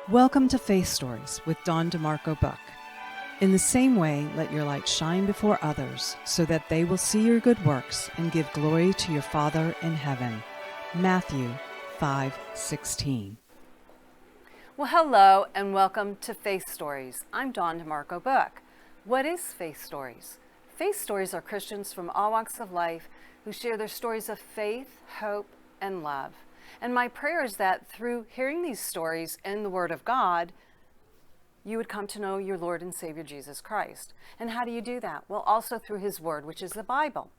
Welcome to Faith Stories with Dawn DeMarco Buck. In the same way, let your light shine before others so that they will see your good works and give glory to your Father in heaven. Matthew 5:16. Well, hello and welcome to Faith Stories. I'm Dawn DeMarco Buck. What is Faith Stories? Faith Stories are Christians from all walks of life who share their stories of faith, hope, and love. And my prayer is that through hearing these stories in the Word of God, you would come to know your Lord and Savior Jesus Christ. And how do you do that? Well, also through His Word, which is the Bible.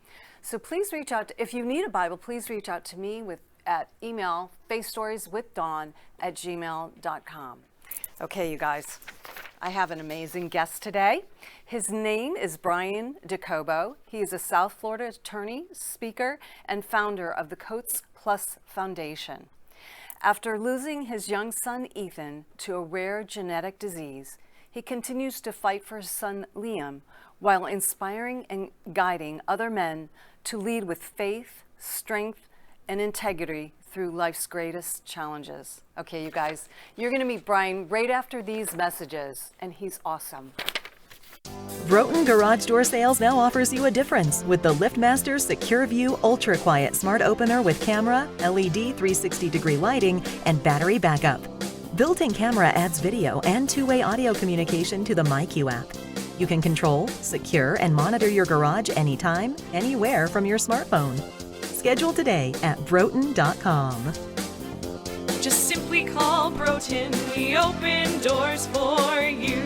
So please reach out. If you need a Bible, please reach out to me at email faithstorieswithdawn@gmail.com. Okay, you guys, I have an amazing guest today. His name is Bryan Docobo. He is a South Florida attorney, speaker, and founder of the Coats Plus Foundation. After losing his young son Ethan to a rare genetic disease, he continues to fight for his son Liam while inspiring and guiding other men to lead with faith, strength, and integrity through life's greatest challenges. Okay, you guys, you're going to meet Bryan right after these messages, and he's awesome. Broughton Garage Door Sales now offers you a difference with the LiftMaster Secure View Ultra Quiet Smart Opener with camera, LED 360-degree lighting, and battery backup. Built-in camera adds video and two-way audio communication to the MyQ app. You can control, secure, and monitor your garage anytime, anywhere from your smartphone. Schedule today at Broughton.com. Just simply call Broughton. We open doors for you.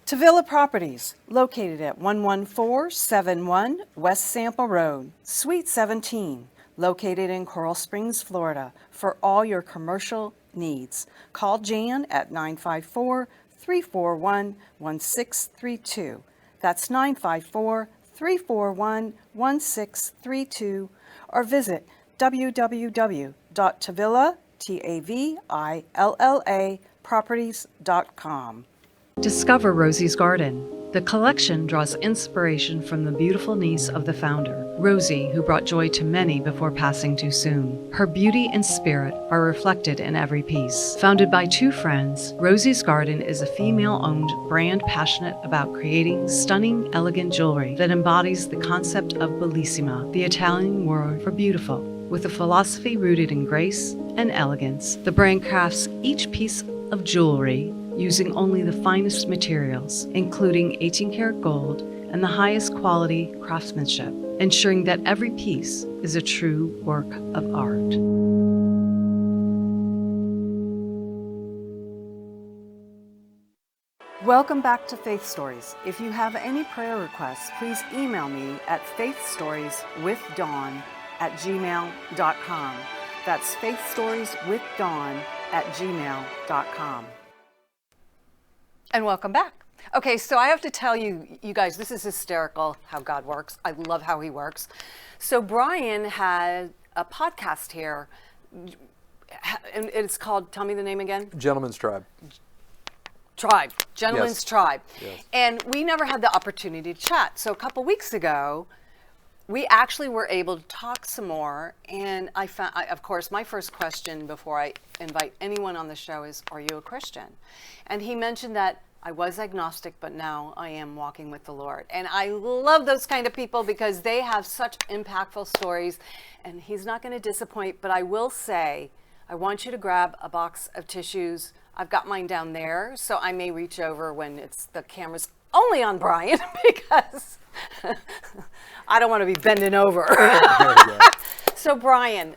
Tavilla Properties, located at 11471 West Sample Road, Suite 17, located in Coral Springs, Florida, for all your commercial needs. Call Jan at 954-341-1632. That's 954-341-1632, or visit www.tavillaproperties.com. Discover Rosie's Garden. The collection draws inspiration from the beautiful niece of the founder, Rosie, who brought joy to many before passing too soon. Her beauty and spirit are reflected in every piece. Founded by two friends, Rosie's Garden is a female-owned brand passionate about creating stunning, elegant jewelry that embodies the concept of bellissima, the Italian word for beautiful. With a philosophy rooted in grace and elegance, the brand crafts each piece of jewelry using only the finest materials, including 18-karat gold and the highest quality craftsmanship, ensuring that every piece is a true work of art. Welcome back to Faith Stories. If you have any prayer requests, please email me at faithstorieswithdawn@gmail.com. That's faithstorieswithdawn@gmail.com. And welcome back. Okay, so I have to tell you, you guys, this is hysterical how God works. I love how He works. So Bryan had a podcast here, and it's called, tell me the name again. Gentleman's Tribe. Gentleman's Yes. Tribe. Yes. And we never had the opportunity to chat. So a couple weeks ago, we actually were able to talk some more. And I found, of course, my first question before I invite anyone on the show is, are you a Christian? And he mentioned that I was agnostic, but now I am walking with the Lord. And I love those kind of people because they have such impactful stories. And he's not going to disappoint, but I will say, I want you to grab a box of tissues. I've got mine down there, so I may reach over when the camera's only on Bryan because I don't want to be bending over. So Bryan,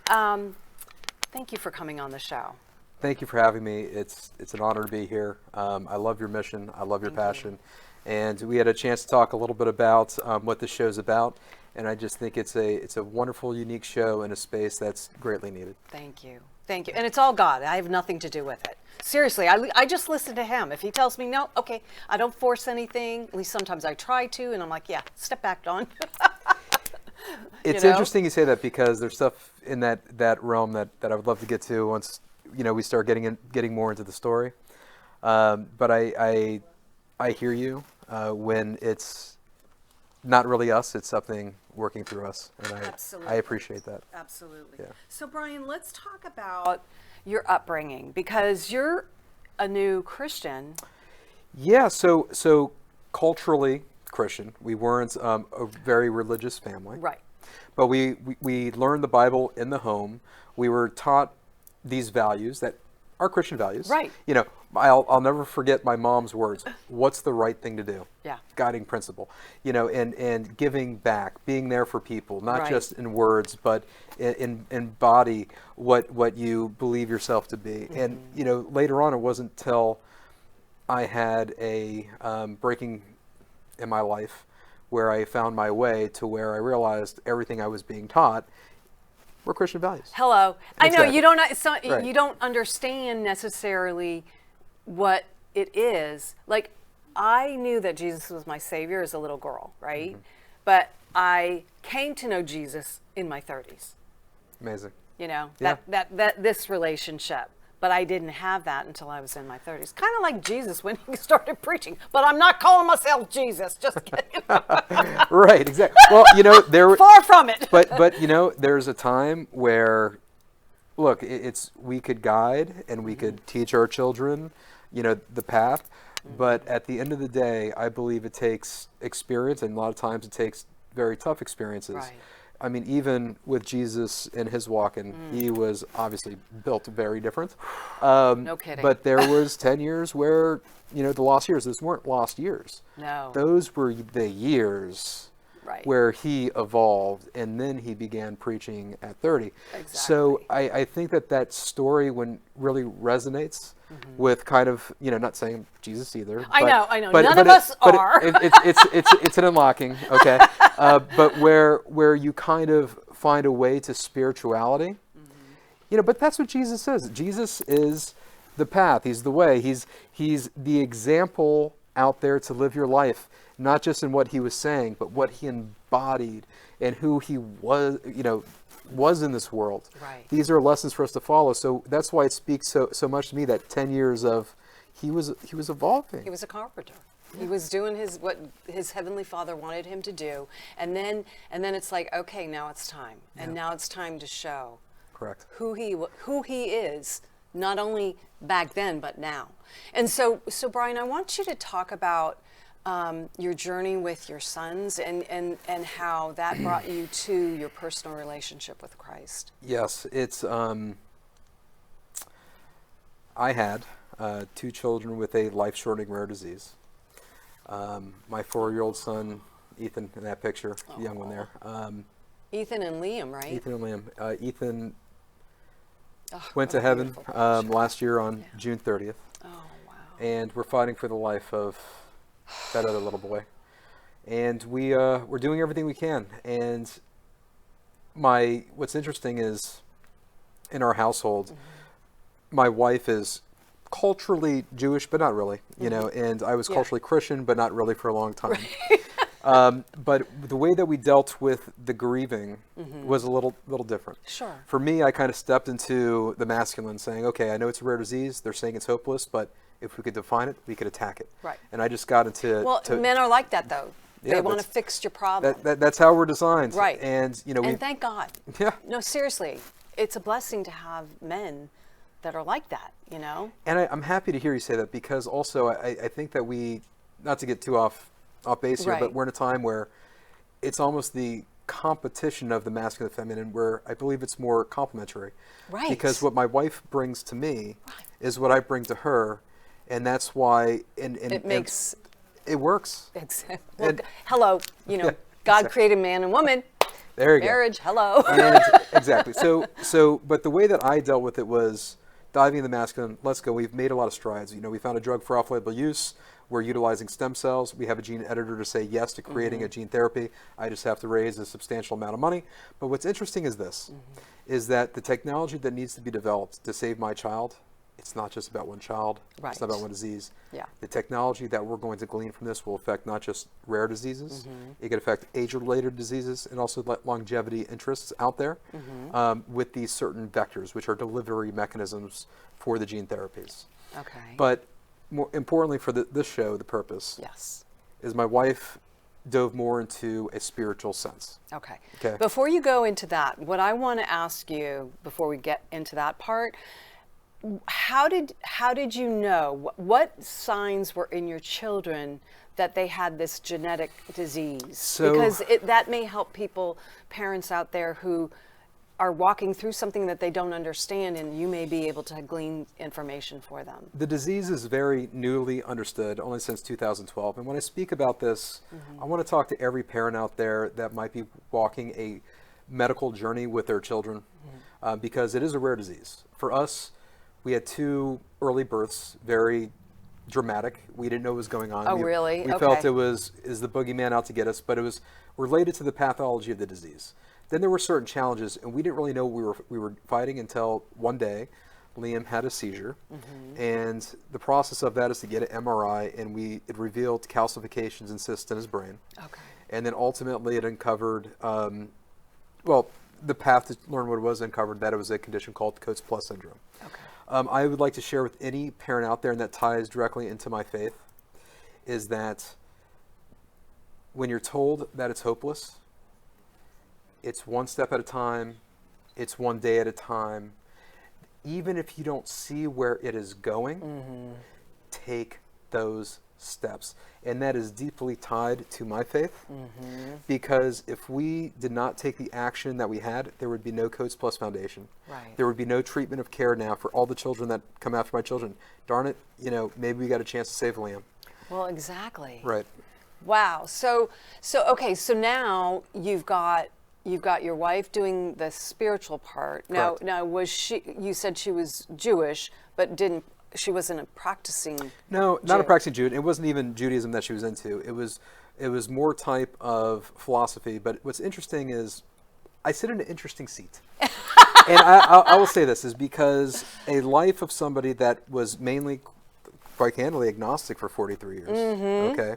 thank you for coming on the show. Thank you for having me. It's an honor to be here. I love your mission. I love your passion. And we had a chance to talk a little bit about what the show's about. And I just think it's a wonderful, unique show in a space that's greatly needed. Thank you. Thank you. And it's all God. I have nothing to do with it. Seriously, I just listen to Him. If He tells me no, okay, I don't force anything. At least sometimes I try to, and I'm like, yeah, step back, Dawn. It's interesting you say that because there's stuff in that realm that I would love to get to once we start getting more into the story. But I hear you when it's not really us, it's something working through us, and I appreciate that. Absolutely. Yeah. So Bryan, let's talk about your upbringing, because you're a new Christian. Yeah, so culturally Christian. We weren't a very religious family. Right. But we learned the Bible in the home. We were taught these values that are Christian values. Right. You know, I'll never forget my mom's words. What's the right thing to do? Yeah. Guiding principle. You know, and giving back, being there for people, not Right. just in words, but in body what you believe yourself to be. And you know, later on, it wasn't till I had a breaking in my life where I found my way to where I realized everything I was being taught were Christian values. Hello. I know Exactly. you don't Right. you don't understand necessarily what it is. Like, I knew that Jesus was my Savior as a little girl, right? But I came to know Jesus in my 30s. Amazing. You know, Yeah. that this relationship. But I didn't have that until I was in my 30s. Kind of like Jesus when he started preaching. But I'm not calling myself Jesus. Just kidding. Right, exactly. Well, you know, Far from it. but you know, there's a time where, look, it's we could guide and we could teach our children, you know, the path. But at the end of the day, I believe it takes experience, and a lot of times it takes very tough experiences. Right. I mean, even with Jesus and his walking, he was obviously built very different. No kidding. But there was 10 years where, you know, the lost years. Those weren't lost years. No. Those were the years Right. where he evolved, and then he began preaching at 30. So I think that story when really resonates with kind of, you know, not saying Jesus either. I know. but None of us are. It's an unlocking, okay? But where you kind of find a way to spirituality, you know, but that's what Jesus says. Jesus is the path. He's the way. He's the example out there to live your life, not just in what he was saying, but what he embodied and who he was, you know, was in this world. Right. These are lessons for us to follow. So that's why it speaks so much to me, that 10 years of he was evolving. He was a carpenter. He was doing what his heavenly Father wanted him to do, and then it's like, okay, now it's time, and now it's time to show Correct. who he is, not only back then but now. And so Bryan, I want you to talk about your journey with your sons and how that brought you to your personal relationship with Christ. Yes, it's I had 2 children with a life-shortening rare disease. My 4-year-old son, Ethan, in that picture, the young one there. Ethan and Liam, right? Ethan and Liam. Ethan Oh, went what to a heaven beautiful picture. last year on June 30th. Oh, wow. And we're fighting for the life of that other little boy. And we're doing everything we can. And what's interesting is, in our household, my wife is culturally Jewish, but not really, you know, and I was culturally Christian, but not really for a long time. But the way that we dealt with the grieving was a little different. Sure. For me, I kind of stepped into the masculine, saying, okay, I know it's a rare disease. They're saying it's hopeless, but if we could define it, we could attack it. Right. And I just got into... Well, men are like that, though. Yeah, they want to that's- fix your problem. That's how we're designed. Right. And, you know, and thank God. Yeah. No, seriously. It's a blessing to have men that are like that, you know? And I'm happy to hear you say that, because also I think that we, not to get too off base here, Right. but we're in a time where it's almost the competition of the masculine and feminine, where I believe it's more complementary. Right. Because what my wife brings to me is what I bring to her, and that's why It makes... it works. Exactly. Well, And- hello, you know, Yeah, God exactly. created man and woman. There you go. Marriage, hello. And exactly. So, but the way that I dealt with it was diving into the masculine. Let's go. We've made a lot of strides. You know, we found a drug for off-label use. We're utilizing stem cells. We have a gene editor to say yes to creating a gene therapy. I just have to raise a substantial amount of money. But what's interesting is this, is that the technology that needs to be developed to save my child, it's not just about one child. Right. It's not about one disease. Yeah. The technology that we're going to glean from this will affect not just rare diseases, it could affect age-related diseases, and also longevity interests out there with these certain vectors, which are delivery mechanisms for the gene therapies. Okay. But more importantly for this show, the purpose yes. is my wife dove more into a spiritual sense. Okay. Okay. Before you go into that, what I want to ask you before we get into that part, how did you know? What signs were in your children that they had this genetic disease? Because that may help parents out there who are walking through something that they don't understand, and you may be able to glean information for them. The disease is very newly understood, only since 2012. And when I speak about this, I want to talk to every parent out there that might be walking a medical journey with their children, because it is a rare disease. For us, we had 2 early births, very dramatic. We didn't know what was going on. Oh, really? We felt is the boogeyman out to get us, but it was related to the pathology of the disease. Then there were certain challenges, and we didn't really know what we were fighting until one day Liam had a seizure, and the process of that is to get an MRI, and it revealed calcifications and cysts in his brain. Okay. And then ultimately it uncovered, the path to learn what it was uncovered that it was a condition called Coates Plus syndrome. Okay. I would like to share with any parent out there, and that ties directly into my faith, is that when you're told that it's hopeless, it's one step at a time, it's one day at a time. Even if you don't see where it is going, take those steps. And that is deeply tied to my faith, because if we did not take the action that we had, there would be no Coates Plus Foundation. Right. There would be no treatment of care now for all the children that come after my children. Darn it, maybe we got a chance to save Liam. Well, exactly. Right. Wow. So now you've got your wife doing the spiritual part. Now, was she? You said she was Jewish, but she wasn't a practicing. No, not a practicing Jew. It wasn't even Judaism that she was into. It was more type of philosophy. But what's interesting is, I sit in an interesting seat, and I will say this is because a life of somebody that was mainly, quite candidly, agnostic for 43 years. Okay.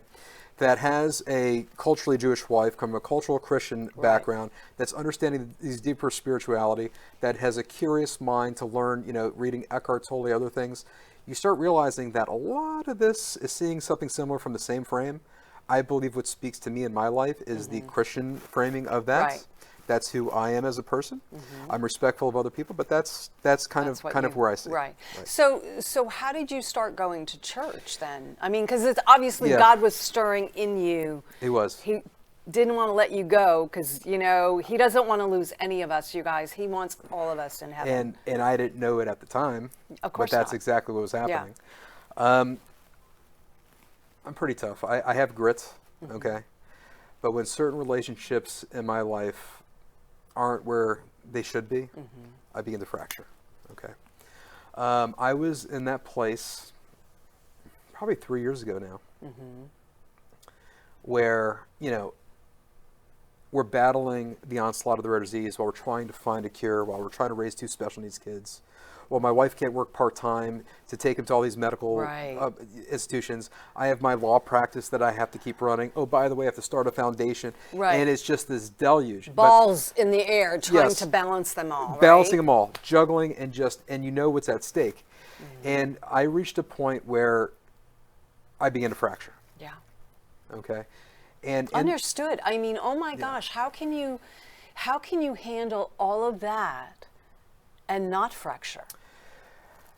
That has a culturally Jewish wife, from a cultural Christian background, that's understanding these deeper spirituality, that has a curious mind to learn, reading Eckhart Tolle, other things. You start realizing that a lot of this is seeing something similar from the same frame. I believe what speaks to me in my life is the Christian framing of that. Right. That's who I am as a person. I'm respectful of other people, but that's kind of where I sit. Right. So how did you start going to church then? I mean, because it's obviously God was stirring in you. He was. He didn't want to let you go because He doesn't want to lose any of us, you guys. He wants all of us in heaven. And I didn't know it at the time. Of course but that's not. exactly what was happening. Yeah. I'm pretty tough. I have grit. Okay, but when certain relationships in my life aren't where they should be, I begin to fracture. Okay. I was in that place probably 3 years ago now, where, we're battling the onslaught of the rare disease while we're trying to find a cure, while we're trying to raise 2 special needs kids. Well, my wife can't work part-time to take him to all these medical institutions. I have my law practice that I have to keep running. Oh, by the way, I have to start a foundation. Right. And it's just this deluge. Balls in the air trying to balance them all, Balancing them all, juggling, and what's at stake. And I reached a point where I began to fracture. Yeah. Okay. And understood. I mean, oh my gosh, how can you handle all of that and not fracture?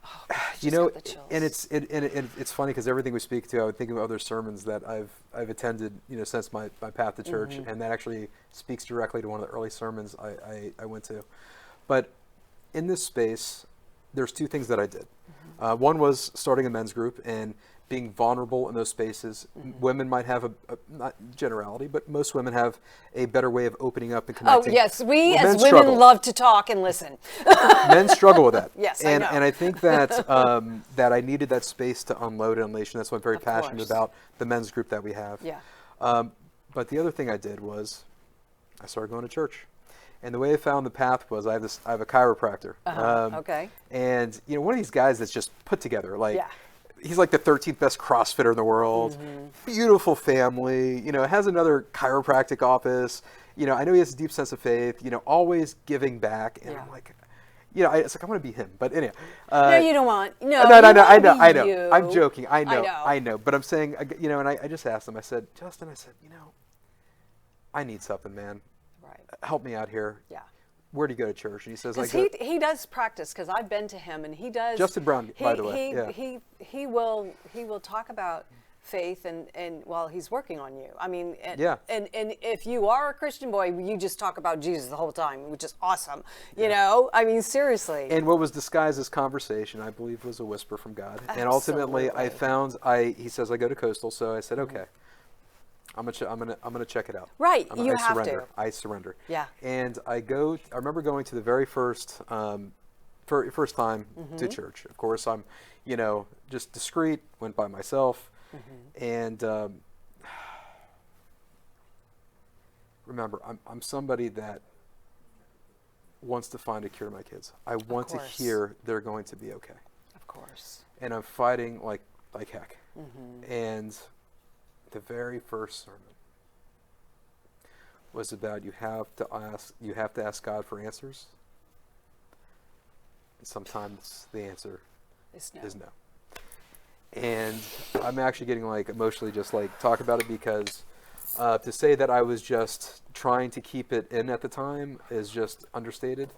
Oh, and it's funny because everything we speak to, I would think of other sermons that I've attended, since my path to church, and that actually speaks directly to one of the early sermons I went to. But in this space, there's 2 things that I did. One was starting a men's group and being vulnerable in those spaces. Women might have not generality, but most women have a better way of opening up and connecting. Oh yes, we as women love to talk and listen. Men struggle with that. Yes, and, I know. And I think that that I needed that space to unload and unleash, and that's why I'm very passionate about the men's group that we have. Yeah. But the other thing I did was I started going to church. And the way I found the path was I have a chiropractor. Okay. And one of these guys that's just put together, he's like the 13th best CrossFitter in the world. Beautiful family, has another chiropractic office. I know he has a deep sense of faith, always giving back. And I'm like, it's like, I want to be him. But anyhow. No, you don't want. No, I know. You. I'm joking. I know. But I'm saying, and I just asked him, I said, Justin, I need something, man. Right. Help me out here. Yeah. where do you go to church? And he says, I Because go. he does practice, because I've been to him, and he does. Justin Brown, by the way. He will talk about faith and while he's working on you. I mean, and if you are a Christian boy, you just talk about Jesus the whole time, which is awesome. You know, I mean, seriously. And what was disguised as conversation, I believe, was a whisper from God. And ultimately, I found he says I go to Coastal, so I said, okay, I'm gonna check it out. Right, I surrender. I surrender. Yeah. And I remember going to the very first first time to church. Of course, I'm, just discreet. Went by myself, and remember, I'm somebody that wants to find a cure to my kids. I want to hear they're going to be okay. Of course. And I'm fighting like heck. And the very first sermon was about you have to ask God for answers. And sometimes the answer is no. And I'm actually getting emotionally just talk about it, because to say that I was just trying to keep it in at the time is just understated.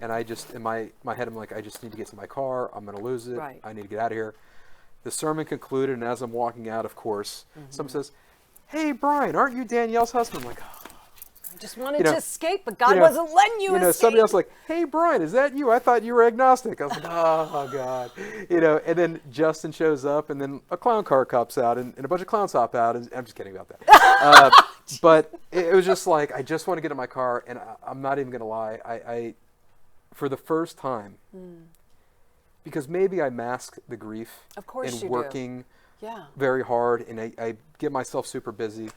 And I just, in my head, I'm I just need to get to my car. I'm going to lose it. Right. I need to get out of here. The sermon concluded, and as I'm walking out, of course, someone says, "Hey, Brian, aren't you Danielle's husband?" I'm like, oh. I just wanted to escape, but God wasn't letting you escape. Somebody else "Hey, Brian, is that you? I thought you were agnostic." I was like, oh, God. And then Justin shows up, and then a clown car comes out, and a bunch of clowns hop out. And I'm just kidding about that. But it was just I just want to get in my car, and I'm not even going to lie. I for the first time, because maybe I mask the grief in working very hard, and I get myself super busy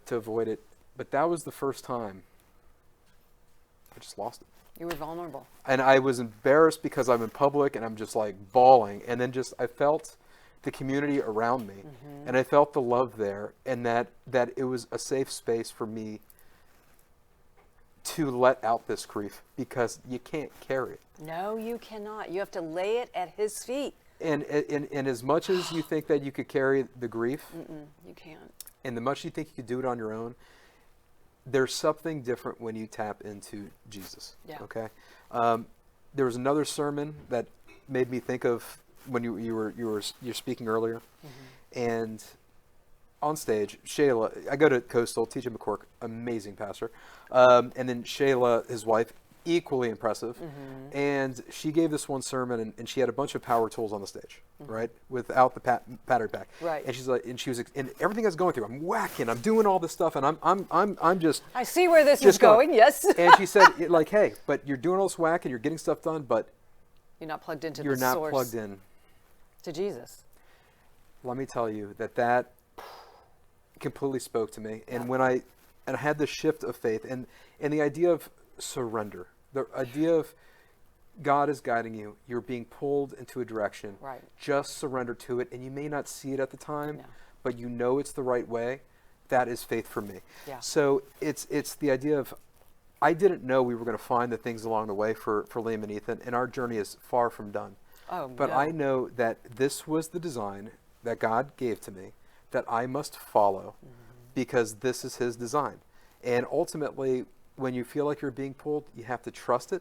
to avoid it. But that was the first time I just lost it. You were vulnerable. And I was embarrassed because I'm in public and I'm just bawling. And then I felt the community around me, and I felt the love there, and that it was a safe space for me to let out this grief, because you can't carry it. No, you cannot. You have to lay it at his feet. And as much as you think that you could carry the grief, you can't. And the much you think you could do it on your own, there's something different when you tap into Jesus. Yeah. Okay. There was another sermon that made me think of when you're speaking earlier, and on stage, Shayla. I go to Coastal, TJ McCork, amazing pastor, and then Shayla, his wife, equally impressive, and she gave this one sermon, and she had a bunch of power tools on the stage, right, without the battery pack, right, and she was, and everything I was going through, I'm whacking, I'm doing all this stuff, and I'm just, I see where this is going, yes. And she said, hey, but you're doing all this whacking, you're getting stuff done, but you're not plugged into you're the not source. plugged in To Jesus. Let me tell you that completely spoke to me, and when I had this shift of faith, and the idea of surrender. The idea of God is guiding you. You're being pulled into a direction. Right. Just surrender to it. And you may not see it at the time, but you know it's the right way. That is faith for me. Yeah. So it's the idea of, I didn't know we were going to find the things along the way for Liam and Ethan, and our journey is far from done. Oh, but no. I know that this was the design that God gave to me that I must follow, because this is his design. And ultimately, when you feel like you're being pulled, you have to trust it,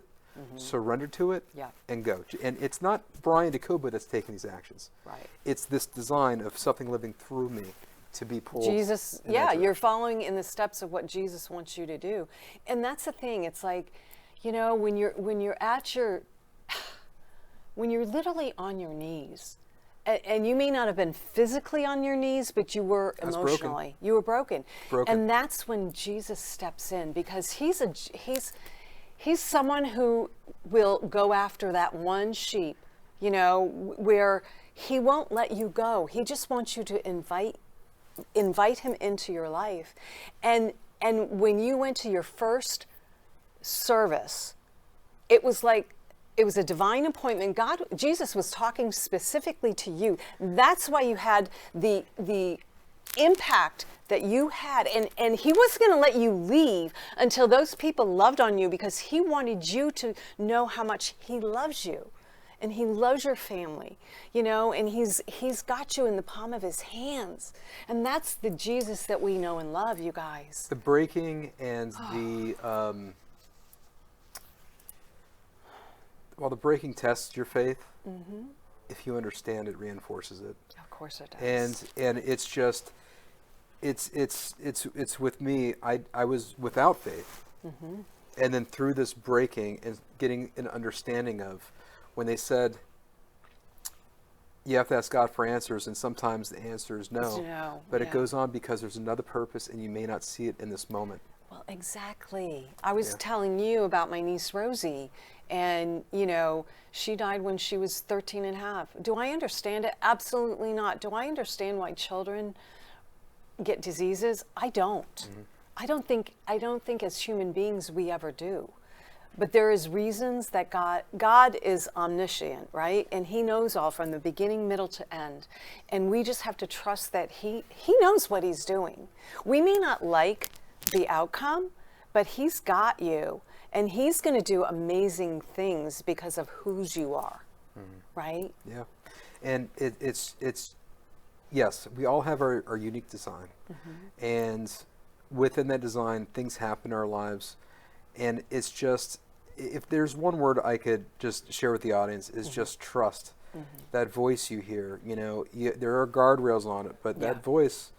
surrender to it, and go. And it's not Bryan Docobo that's taking these actions. Right. It's this design of something living through me to be pulled. Jesus, you're following in the steps of what Jesus wants you to do. And that's the thing. It's when you're literally on your knees, and you may not have been physically on your knees, but you were emotionally. You were broken. And that's when Jesus steps in, because he's someone who will go after that one sheep, where he won't let you go. He just wants you to invite him into your life. And when you went to your first service, it was a divine appointment. Jesus was talking specifically to you. That's why you had the impact that you had. And he wasn't going to let you leave until those people loved on you, because he wanted you to know how much he loves you. And he loves your family, and he's got you in the palm of his hands. And that's the Jesus that we know and love, you guys. The breaking and while the breaking tests your faith, if you understand it, reinforces it. Of course it does. And it's just, it's with me. I was without faith, and then through this breaking and getting an understanding of when they said you have to ask God for answers, and sometimes the answer is no. But it goes on because there's another purpose, and you may not see it in this moment. Well, exactly. I was telling you about my niece Rosie, and you know, she died when she was 13 and a half. Do I understand it? Absolutely not. Do I understand why children get diseases? I don't. I don't think as human beings we ever do. But there is reasons that God is omniscient, right? And he knows all from the beginning, middle to end. And we just have to trust that he knows what he's doing. We may not like the outcome, but he's got you, and he's going to do amazing things because of whose you are, right? Yeah. And it's yes, we all have our unique design. And within that design, things happen in our lives. And it's just, if there's one word I could just share with the audience, is just trust. That voice you hear, you know, there are guardrails on it, but that voice,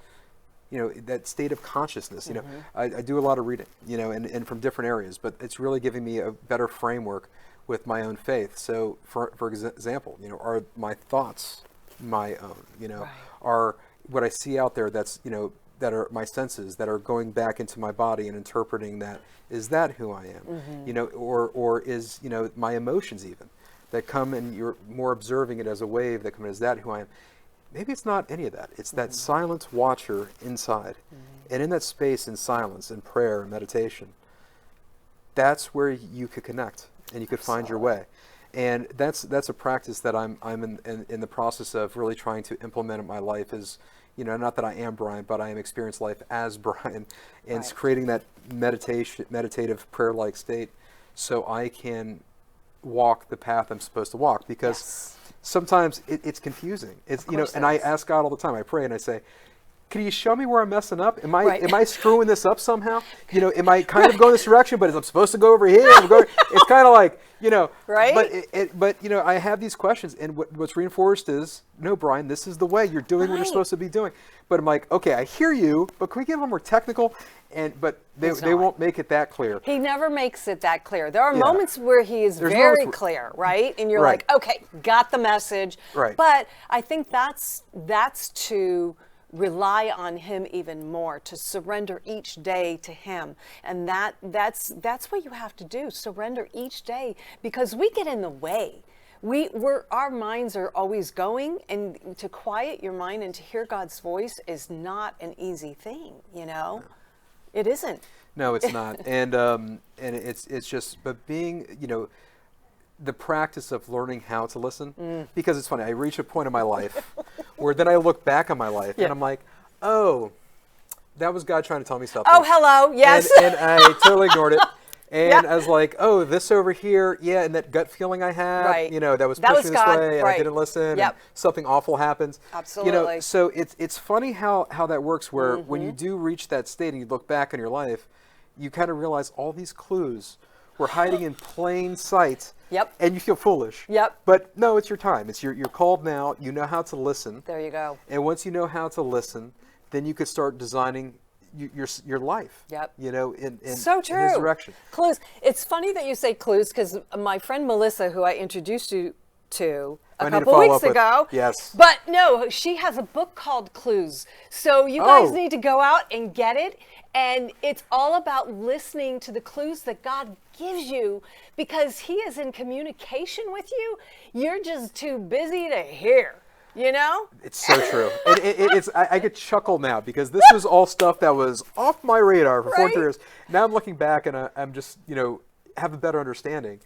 you know, that state of consciousness, you know, I do a lot of reading, you know, and from different areas, but it's really giving me a better framework with my own faith. So for example, you know, are my thoughts my own, you know, are what I see out there that's, you know, that are my senses that are going back into my body and interpreting that, is that who I am? You know, or is, you know, my emotions even that come, and you're more observing it as a wave that come, is that who I am? Maybe it's not any of that. It's that silent watcher inside. And in that space, in silence, in prayer, and meditation, that's where you could connect and you could find your way. And that's a practice that I'm in the process of really trying to implement in my life. Is, you know, not that I am Bryan, but I am experiencing life as Bryan, and it's creating that meditative prayer-like state so I can walk the path I'm supposed to walk, because sometimes it's confusing. It's, you know, and I ask God all the time. I pray and I say, can you show me where I'm messing up? Am I screwing this up somehow? You know, am I kind of going this direction, but I'm supposed to go over here? It's kind of like, you know, but you know, I have these questions, and what's reinforced is, no, Bryan, this is the way. You're doing what you're supposed to be doing. But I'm like, okay, I hear you, but can we get a little more technical? But they won't make it that clear. He never makes it that clear. There are moments where he is very clear, right? And you're like, okay, got the message. Right. But I think that's to rely on him even more, to surrender each day to him. And that's what you have to do, surrender each day, because we get in the way. Our minds are always going, and to quiet your mind and to hear God's voice is not an easy thing, you know? It isn't. No, it's not. And it's just, but being, you know, the practice of learning how to listen, because it's funny, I reach a point in my life where then I look back on my life and I'm like, oh, that was God trying to tell me something. Oh, hello, yes. And I totally ignored it. And I was like, oh, this over here, and that gut feeling I had, you know, that was pushing this way, and I didn't listen, and something awful happens. Absolutely. You know, so it's funny how that works, where when you do reach that state and you look back on your life, you kind of realize all these clues were hiding in plain sight. And you feel foolish. But no, it's your time. You're called now. You know how to listen. There you go. And once you know how to listen, then you could start designing your life. You know, in so true. In his direction. Clues. It's funny that you say clues, because my friend Melissa, who I introduced you to a couple weeks ago. But no, she has a book called Clues. So you guys need to go out and get it. And it's all about listening to the clues that God gives you, because he is in communication with you. You're just too busy to hear. You know? It's so true. I could chuckle now, because this was all stuff that was off my radar for 4 years. Now I'm looking back and I'm just, you know, have a better understanding.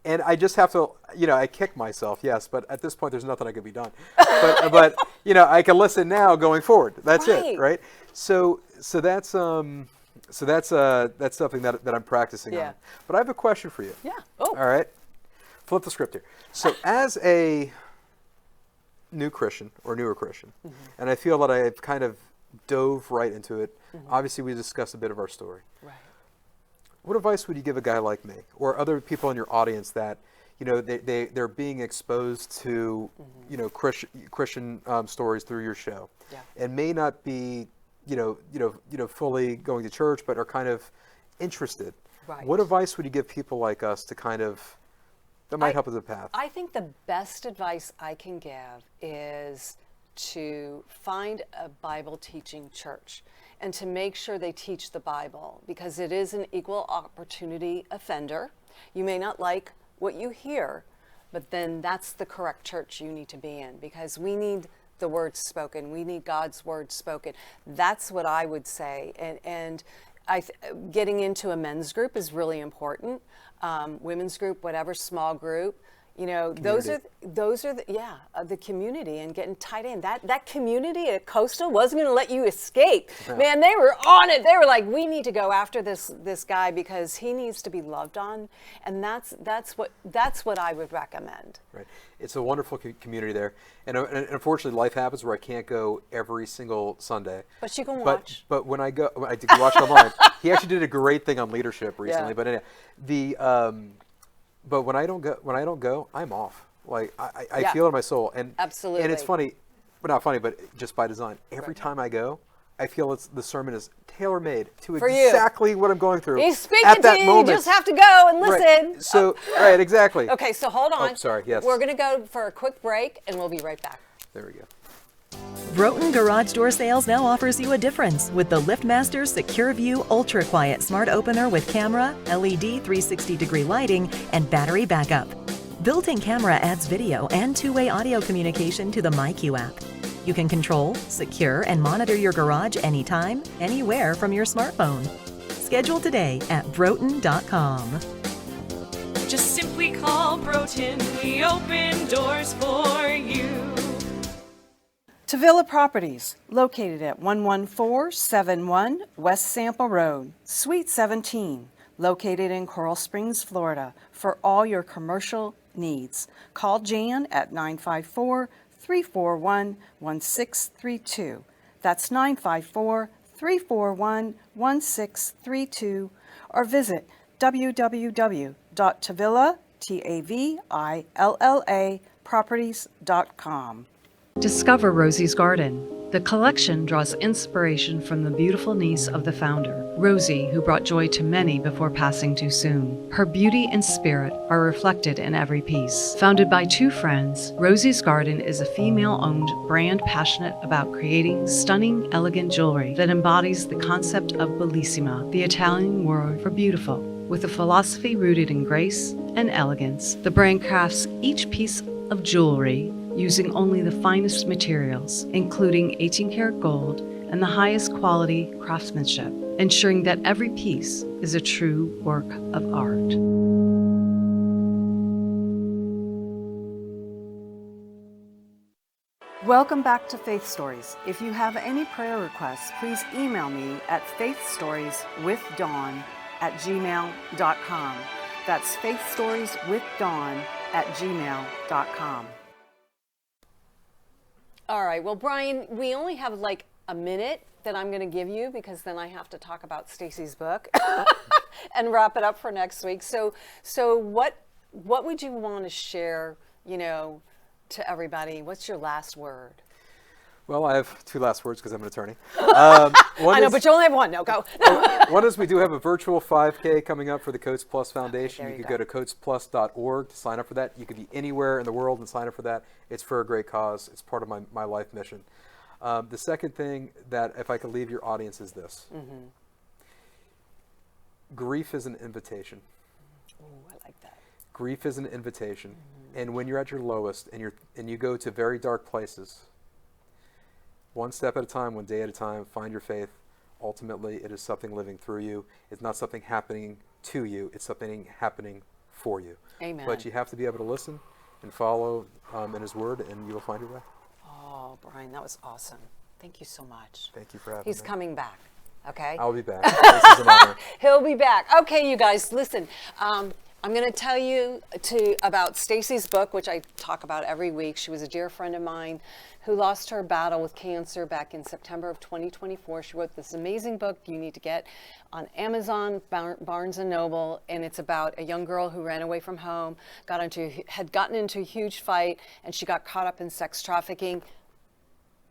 And I just have to, you know, I kick myself, yes, but at this point there's nothing that can be done. But you know, I can listen now going forward. That's it, right? So that's something that I'm practicing on. But I have a question for you. All right. Flip the script here. So as a new Christian or newer Christian, and I feel that I've kind of dove right into it. Obviously, we discussed a bit of our story. What advice would you give a guy like me, or other people in your audience that, you know, they're being exposed to, you know, Christian stories through your show, and may not be, fully going to church, but are kind of interested. Right. What advice would you give people like us to kind of, that might help with the path? I think the best advice I can give is to find a Bible teaching church and to make sure they teach the Bible, because it is an equal opportunity offender. You may not like what you hear, but then that's the correct church you need to be in, because we need the word spoken. We need God's word spoken. That's what I would say. And getting into a men's group is really important. Women's group, whatever, small group. You know, Community. those are the community, and getting tied in. That community at Coastal wasn't going to let you escape. Yeah. Man, they were on it. They were like, we need to go after this guy because he needs to be loved on, and that's what I would recommend. Right. It's a wonderful community there, and unfortunately, life happens where I can't go every single Sunday. But you can watch. But when I go, I did watch online. He actually did a great thing on leadership recently. Yeah. But anyway, but when I don't go, I'm off. Like I feel it in my soul, and Absolutely. And it's funny, but not funny, but just by design. Every time I go, I feel the sermon is tailor-made to For you. exactly what I'm going through. He's speaking at that to you. moment. You just have to go and listen. Right. So right, exactly. Okay, so hold on. Oh, sorry. Yes. We're going to go for a quick break, and we'll be right back. There we go. Broughton Garage Door Sales now offers you a difference with the LiftMaster Secure View Ultra Quiet Smart Opener with camera, LED 360-degree lighting, and battery backup. Built-in camera adds video and two-way audio communication to the MyQ app. You can control, secure, and monitor your garage anytime, anywhere from your smartphone. Schedule today at broughton.com. Just simply call Broughton. We open doors for you. Tavilla Properties, located at 11471 West Sample Road, Suite 17, located in Coral Springs, Florida, for all your commercial needs. Call Jan at 954-341-1632. That's 954-341-1632, or visit www.tavilla.properties.com. Discover Rosie's Garden. The collection draws inspiration from the beautiful niece of the founder, Rosie, who brought joy to many before passing too soon. Her beauty and spirit are reflected in every piece. Founded by two friends, Rosie's Garden is a female-owned brand passionate about creating stunning, elegant jewelry that embodies the concept of bellissima, the Italian word for beautiful. With a philosophy rooted in grace and elegance, the brand crafts each piece of jewelry using only the finest materials, including 18-karat gold and the highest quality craftsmanship, ensuring that every piece is a true work of art. Welcome back to Faith Stories. If you have any prayer requests, please email me at faithstorieswithdawn@gmail.com. That's faithstorieswithdawn@gmail.com. All right. Well, Bryan, we only have like a minute that I'm going to give you, because then I have to talk about Stacy's book and wrap it up for next week. So what would you want to share, to everybody? What's your last word? Well, I have two last words because I'm an attorney. I know, but you only have one. No, go. One is we do have a virtual 5K coming up for the Coats Plus Foundation. There You you could go to coatsplus.org to sign up for that. You could be anywhere in the world and sign up for that. It's for a great cause. It's part of my life mission. The second thing that, if I could leave your audience, is this. Mm-hmm. Grief is an invitation. Ooh, I like that. Grief is an invitation. Mm-hmm. And when you're at your lowest and you go to very dark places, one step at a time, one day at a time, find your faith. Ultimately, it is something living through you. It's not something happening to you. It's something happening for you. Amen. But you have to be able to listen and follow in His Word, and you will find your way. Oh, Bryan, that was awesome. Thank you so much. Thank you for having me. He's coming back. Okay. I'll be back. This is an honor. He'll be back. Okay, you guys, listen. I'm going to tell you about Stacy's book, which I talk about every week. She was a dear friend of mine who lost her battle with cancer back in September of 2024. She wrote this amazing book you need to get on Amazon, Barnes & Noble, and it's about a young girl who ran away from home, had gotten into a huge fight, and she got caught up in sex trafficking.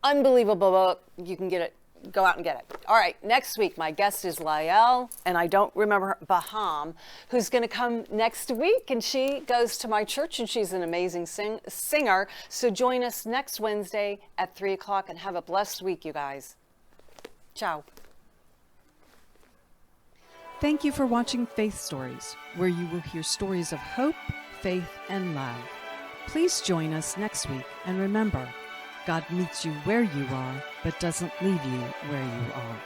Unbelievable book. You can get it. Go out and get it. All right, next week, my guest is Lael, and I don't remember her, Baham, who's going to come next week, and she goes to my church, and she's an amazing singer. So join us next Wednesday at 3 o'clock, and have a blessed week, you guys. Ciao. Thank you for watching Faith Stories, where you will hear stories of hope, faith, and love. Please join us next week, and remember, God meets you where you are, but doesn't leave you where you are.